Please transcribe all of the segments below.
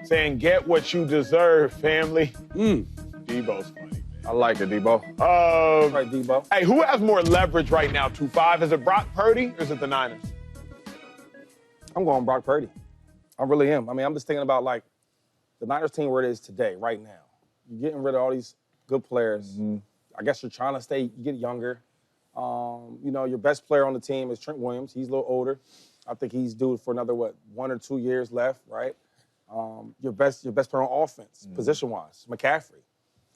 saying, get what you deserve, family. Debo's funny, man. I like it, Debo. Right, Debo. Hey, who has more leverage right now, 2-5? Is it Brock Purdy or is it the Niners? I'm going Brock Purdy. I really am. I mean, I'm just thinking about, like, the Niners team where it is today, right now. You're getting rid of all these good players. I guess you're trying to you get younger. You know, your best player on the team is Trent Williams. He's a little older. I think he's due for another, 1 or 2 years left, right? Your best player on offense, position-wise, McCaffrey.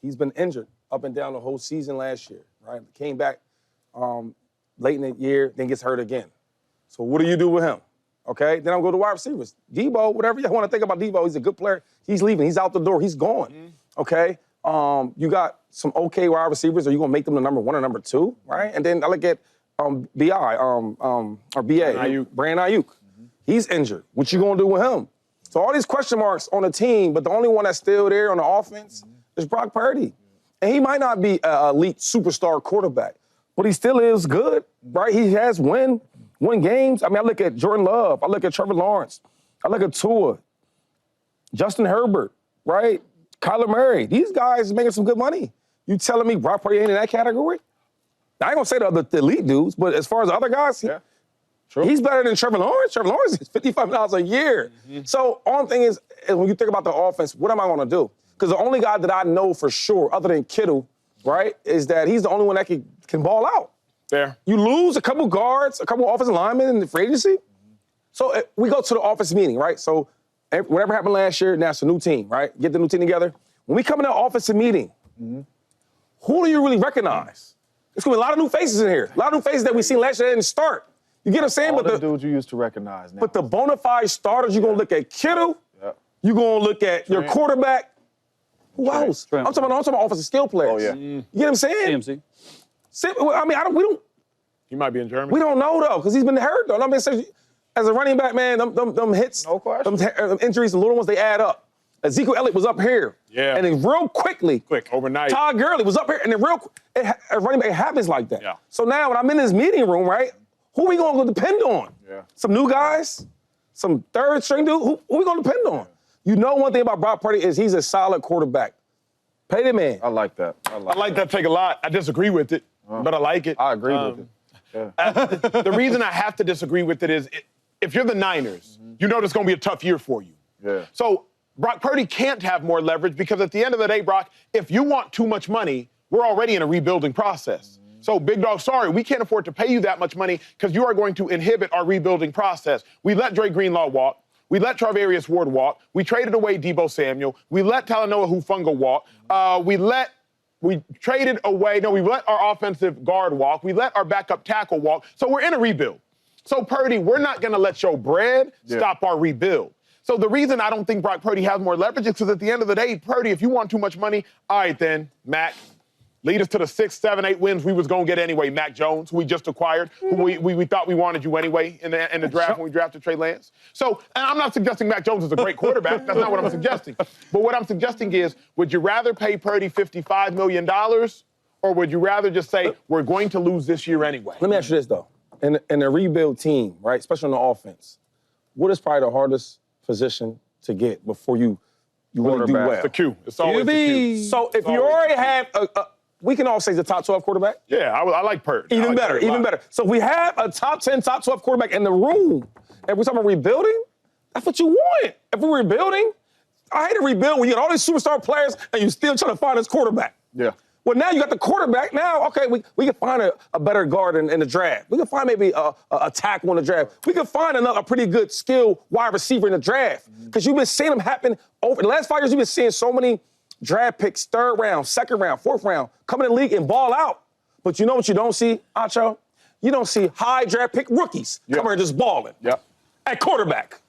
He's been injured up and down the whole season last year, right? Came back late in the year, then gets hurt again. So what do you do with him? Okay, then I'll go to wide receivers. Debo, whatever you want to think about Debo, he's a good player. He's leaving. He's out the door. He's gone. Okay, you got some okay wide receivers. Are you gonna make them the number 1 or number 2, right? And then I look at Brandon Ayuk. He's injured. What you gonna do with him? So all these question marks on the team, but the only one that's still there on the offense is Brock Purdy. And he might not be an elite superstar quarterback, but he still is good, right? He has win games. I mean, I look at Jordan Love. I look at Trevor Lawrence. I look at Tua, Justin Herbert, right? Kyler Murray. These guys are making some good money. You telling me Brock Purdy ain't in that category? I ain't gonna say the elite dudes, but as far as the other guys, he's better than Trevor Lawrence. Trevor Lawrence is $55 a year. So all I'm thinking is when you think about the offense, what am I gonna do? Because the only guy that I know for sure, other than Kittle, right, is that he's the only one that can ball out. Fair. You lose a couple guards, a couple offensive linemen in the free agency. So we go to the office meeting, right? So whatever happened last year, now it's a new team, right? Get the new team together. When we come in the office meeting, who do you really recognize? There's going to be a lot of new faces in here. A lot of new faces that we seen last year that didn't start. You get what I'm saying? All the dudes you used to recognize now. But the bona fide starters, you're going to look at Kittle. You're going to look at your quarterback. Who else? I'm talking about offensive skill players. You get what I'm saying? CMC. I mean, we don't. He might be in Germany. We don't know though, because he's been hurt though. I mean, as a running back, man, them hits, them injuries, the little ones, they add up. Ezekiel Elliott was up here, and then real quickly, overnight, Todd Gurley was up here, and then a running back happens like that. So now when I'm in this meeting room, right, who we gonna depend on? Some new guys, some third string dude. Who we gonna depend on? You know one thing about Brock Purdy is he's a solid quarterback. Pay the man. I like that. I like that take a lot. I disagree with it, but I like it. I agree with it. The reason I have to disagree with it is if you're the Niners, you know it's going to be a tough year for you. So Brock Purdy can't have more leverage because at the end of the day, Brock, if you want too much money, we're already in a rebuilding process. So, big dog, sorry, we can't afford to pay you that much money because you are going to inhibit our rebuilding process. We let Dre Greenlaw walk. We let Charvarius Ward walk. We traded away Deebo Samuel. We let Talanoa Hufanga walk. We let our offensive guard walk. We let our backup tackle walk. So we're in a rebuild. So, Purdy, we're not going to let your bread stop our rebuild. So the reason I don't think Brock Purdy has more leverage is because at the end of the day, Purdy, if you want too much money, all right then, Mac, lead us to the 6, 7, 8 wins we was going to get anyway. Mac Jones, who we just acquired, who we thought we wanted you anyway in the draft when we drafted Trey Lance. So, and I'm not suggesting Mac Jones is a great quarterback. That's not what I'm suggesting. But what I'm suggesting is, would you rather pay Purdy $55 million or would you rather just say, we're going to lose this year anyway? Let me ask you this, though. In a rebuild team, right, especially on the offense, what is probably the hardest position to get before you really do well? It's the Q. It's always the Q. So if you already have we can all say he's a top 12 quarterback. Yeah, I like Purdy. Even better. So if we have a top 10, top 12 quarterback in the room, and we're talking about rebuilding, that's what you want. If we're rebuilding, I hate to rebuild when you got all these superstar players and you're still trying to find this quarterback. Well, now you got the quarterback. Now, okay, we can find a better guard in the draft. We can find maybe a tackle in the draft. We can find a pretty good skilled wide receiver in the draft. Because you've been seeing them happen over the last 5 years. You've been seeing so many draft picks, 3rd round, 2nd round, 4th round, come in the league and ball out. But you know what you don't see, Acho? You don't see high draft pick rookies come here just balling at quarterback.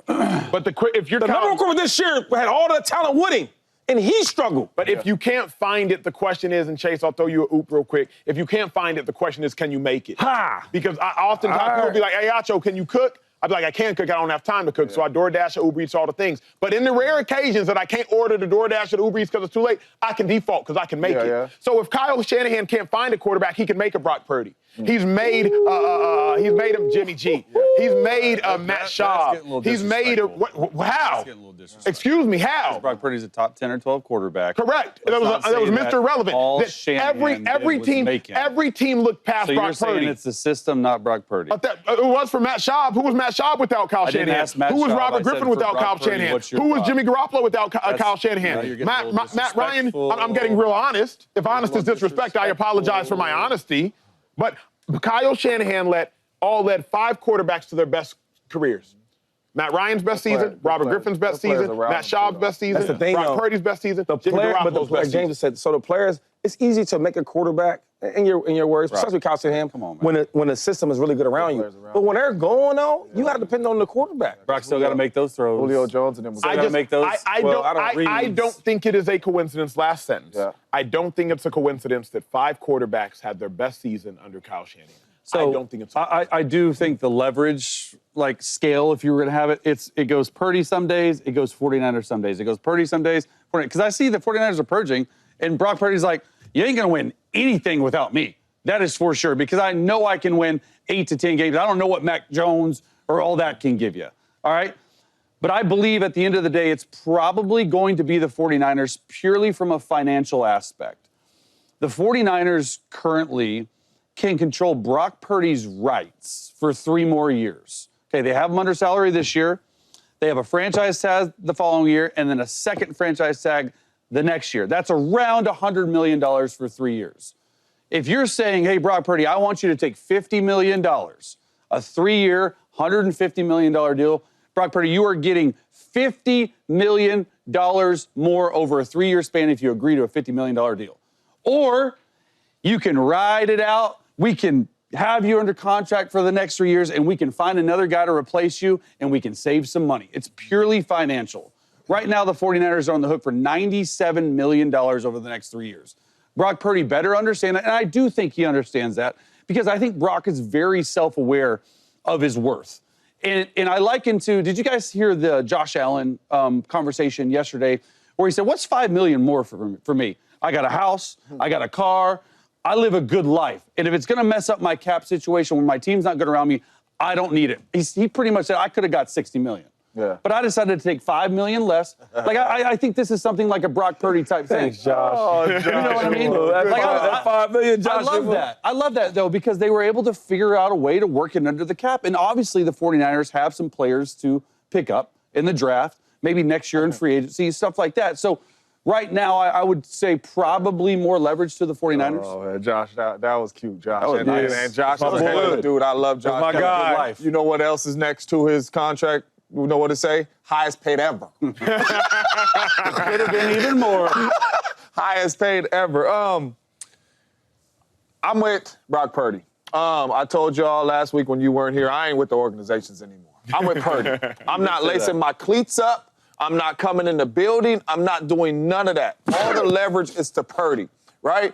But if you're the number one quarterback this year had all the talent winning. And he struggled. But if you can't find it, the question is, and Chase, I'll throw you a oop real quick. If you can't find it, the question is, can you make it? Because I oftentimes people will be like, hey, Acho, can you cook? I'd be like, I can't cook, I don't have time to cook, so I DoorDash or Uber Eats, all the things. But in the rare occasions that I can't order the DoorDash or the Uber Eats because it's too late, I can default because I can make it. Yeah. So if Kyle Shanahan can't find a quarterback, he can make a Brock Purdy. He's made him Jimmy G. He's made Matt Schaub. He's made how? Excuse me, how? Brock Purdy's a top 10 or 12 quarterback. Correct. That was Mr. Irrelevant. Every team looked past so Brock you're saying Purdy. it's the system, not Brock Purdy. It was for Matt Schaub. Who was Matt Schaub without Kyle didn't Shanahan? ask Matt Who was Schaub. Robert I Griffin said without for Kyle Brock Purdy, Shanahan? what's your Who was thought? Jimmy Garoppolo without Kyle now you're Shanahan? getting a little Matt Ryan, disrespectful. I'm getting real honest. If honest is disrespect, I apologize for my honesty. But Kyle Shanahan led 5 quarterbacks to their best careers. Matt Ryan's best season, Robert Griffin's best season, Matt Schaub's best season, That's the thing, Brock though. Purdy's best season, The Jimmy player, but Garoppolo's like best James season. just said, so the players, it's easy to make a quarterback, in your words, especially with Kyle Shanahan, Come on, man. when the system is really good around you. But when they're going, though, you got to depend on the quarterback. Brock still got to make those throws. Julio Jones and them. I gotta make those. I don't think it is a coincidence. Last sentence. Yeah. I don't think it's a coincidence that 5 quarterbacks had their best season under Kyle Shanahan. So I don't think it's. I do think the leverage scale, if you were going to have it, it goes Purdy some days, it goes 49ers some days. It goes Purdy some days. Because I see the 49ers are purging, and Brock Purdy's like, you ain't going to win anything without me. That is for sure, because I know I can win 8 to 10 games. I don't know what Mac Jones or all that can give you. All right? But I believe at the end of the day, it's probably going to be the 49ers purely from a financial aspect. The 49ers currently can control Brock Purdy's rights for 3 more years. Okay, they have him under salary this year. They have a franchise tag the following year, and then a second franchise tag the next year. That's around $100 million for 3 years. If you're saying, hey, Brock Purdy, I want you to take $50 million, a 3-year, $150 million deal, Brock Purdy, you are getting $50 million more over a 3-year span if you agree to a $50 million deal. Or you can ride it out. We can have you under contract for the next 3 years, and we can find another guy to replace you, and we can save some money. It's purely financial. Right now, the 49ers are on the hook for $97 million over the next 3 years. Brock Purdy better understand that, and I do think he understands that, because I think Brock is very self-aware of his worth. And I liken to, did you guys hear the Josh Allen conversation yesterday where he said, what's $5 million more for me? I got a house, I got a car, I live a good life. And if it's going to mess up my cap situation when my team's not good around me, I don't need it. He pretty much said, I could have got $60 million. Yeah. But I decided to take $5 million less. I think this is something like a Brock Purdy type thing. Thanks, Josh. Oh, Josh. You know what I mean? That $5 million, Josh. I love that. I love that, though, because they were able to figure out a way to work it under the cap. And obviously, the 49ers have some players to pick up in the draft, maybe next year in free agency, stuff like that. So right now, I would say probably more leverage to the 49ers. Oh, man, Josh, that was cute, Josh. That was and, nice. and Josh That is was a good. good dude. I love Josh. my Got a good guy. life. You know what else is next to his contract? You know what it say? Highest paid ever. Could have been even more. Highest paid ever. I'm with Brock Purdy. I told y'all last week when you weren't here, I ain't with the organizations anymore. I'm with Purdy. I'm not lacing my cleats up. I'm not coming in the building. I'm not doing none of that. All the leverage is to Purdy, right?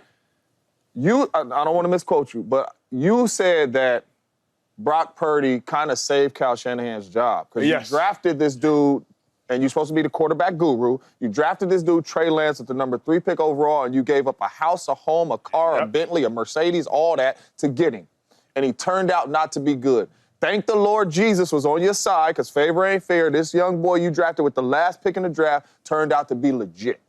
I don't want to misquote you, but you said that Brock Purdy kind of saved Kyle Shanahan's job. Because you drafted this dude, and you're supposed to be the quarterback guru. You drafted this dude, Trey Lance, at the number 3 pick overall, and you gave up a house, a home, a car, a Bentley, a Mercedes, all that to get him. And he turned out not to be good. Thank the Lord Jesus was on your side, because favor ain't fair. This young boy you drafted with the last pick in the draft turned out to be legit.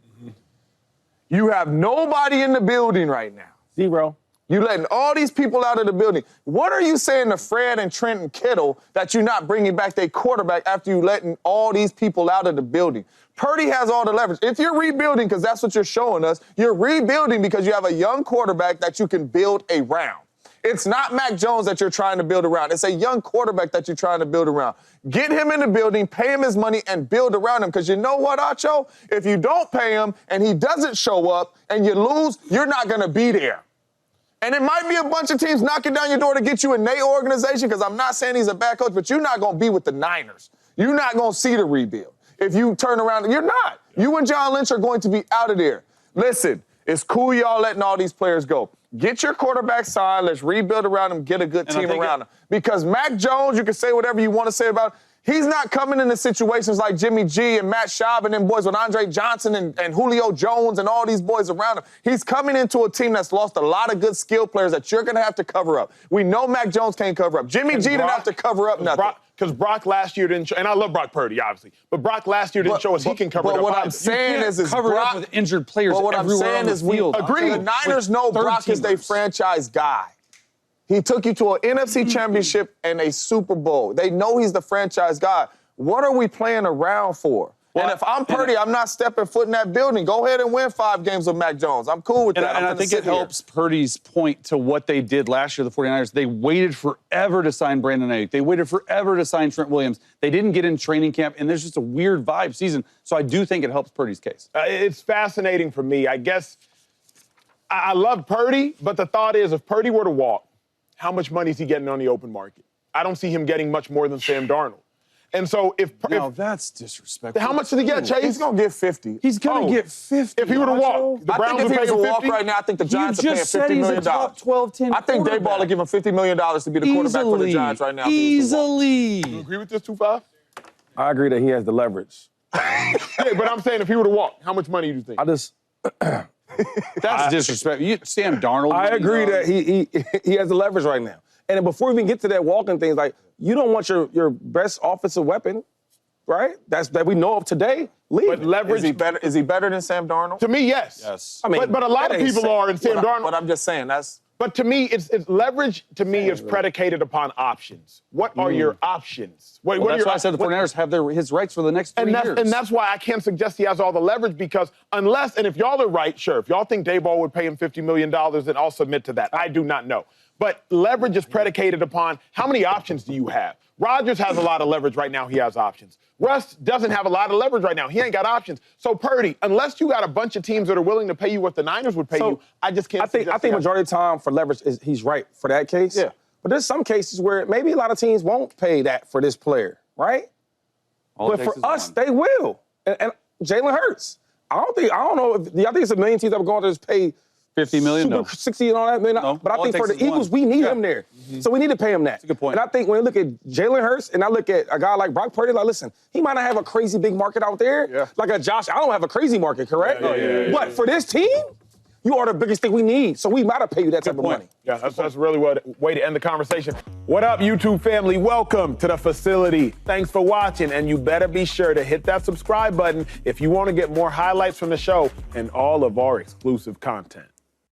You have nobody in the building right now. 0. You letting all these people out of the building. What are you saying to Fred and Trent and Kittle that you're not bringing back their quarterback after you letting all these people out of the building? Purdy has all the leverage. If you're rebuilding, because that's what you're showing us, you're rebuilding because you have a young quarterback that you can build around. It's not Mac Jones that you're trying to build around. It's a young quarterback that you're trying to build around. Get him in the building, pay him his money, and build around him. Because you know what, Acho? If you don't pay him and he doesn't show up and you lose, you're not going to be there. And it might be a bunch of teams knocking down your door to get you in their organization, because I'm not saying he's a bad coach, but you're not going to be with the Niners. You're not going to see the rebuild. If you turn around, you're not. You and John Lynch are going to be out of there. Listen, it's cool y'all letting all these players go. Get your quarterback signed. Let's rebuild around him. Get a good team around him. Because Mac Jones, you can say whatever you want to say about him. He's not coming into situations like Jimmy G and Matt Schaub and them boys with Andre Johnson and Julio Jones and all these boys around him. He's coming into a team that's lost a lot of good skill players that you're going to have to cover up. We know Mac Jones can't cover up. Jimmy G didn't have to cover up nothing. Because Brock last year didn't show, and I love Brock Purdy, obviously, but Brock last year didn't show us he can cover it up. But what I'm saying is cover Brock, up with injured players but what I'm everywhere saying on the is field. Agreed. The Niners know Brock is their franchise guy. He took you to an NFC championship and a Super Bowl. They know he's the franchise guy. What are we playing around for? Well, and if I'm Purdy, I'm not stepping foot in that building. Go ahead and win 5 games with Mac Jones. I'm cool with that. And I think it helps Purdy's point to what they did last year, the 49ers. They waited forever to sign Brandon Ayuk. They waited forever to sign Trent Williams. They didn't get in training camp, and there's just a weird vibe season. So I do think it helps Purdy's case. It's fascinating for me. I guess I love Purdy, but the thought is if Purdy were to walk, how much money is he getting on the open market? I don't see him getting much more than Sam Darnold. And so that's disrespectful. How much did he get, Chase? He's going to get 50. He's going to get 50. If he were to walk, the Browns I think if he would was pay to walk 50? right now, I think the Giants are paying $50 said he's million. a top 12, 10 I think Dayball will give him $50 million to be the quarterback for the Giants right now. Easily. You agree with this, 2-5? I agree that he has the leverage. Yeah, but I'm saying if he were to walk, how much money do you think? That's disrespectful. Sam Darnold. I agree that he has the leverage right now. And then before we even get to that walking thing, like, you don't want your best offensive weapon, right? That we know of today. Leave. But leverage. Is he better than Sam Darnold? To me, yes. Yes. I mean, but a lot of people are, and Sam Darnold. But I'm just saying that's. But to me, it's leverage. To me, is predicated upon options. What are your options? What That's why I said the 49ers have his rights for the next 3 years. And that's why I can't suggest he has all the leverage because unless, and if y'all are right, sure, if y'all think Dayball would pay him $50 million, then I'll submit to that. I do not know. But leverage is predicated upon how many options do you have? Rodgers has a lot of leverage right now. He has options. Russ doesn't have a lot of leverage right now. He ain't got options. So, Purdy, unless you got a bunch of teams that are willing to pay you what the Niners would pay you, I just can't I think majority of the time for leverage, he's right for that case. Yeah. But there's some cases where maybe a lot of teams won't pay that for this player, right? But for us, they will. And Jalen Hurts. I don't know. I think it's a million teams that were going to just pay $50 million. Super 60 and all that. No. But I think for the Eagles, we need him there. Mm-hmm. So we need to pay him that. That's a good point. And I think when you look at Jalen Hurts and I look at a guy like Brock Purdy, like, listen, he might not have a crazy big market out there. Like a Josh, I don't have a crazy market, correct? But for this team, you are the biggest thing we need. So we might have pay you that type of money. Yeah, that's really what way to end the conversation. What up, YouTube family? Welcome to the facility. Thanks for watching, and you better be sure to hit that subscribe button if you want to get more highlights from the show and all of our exclusive content.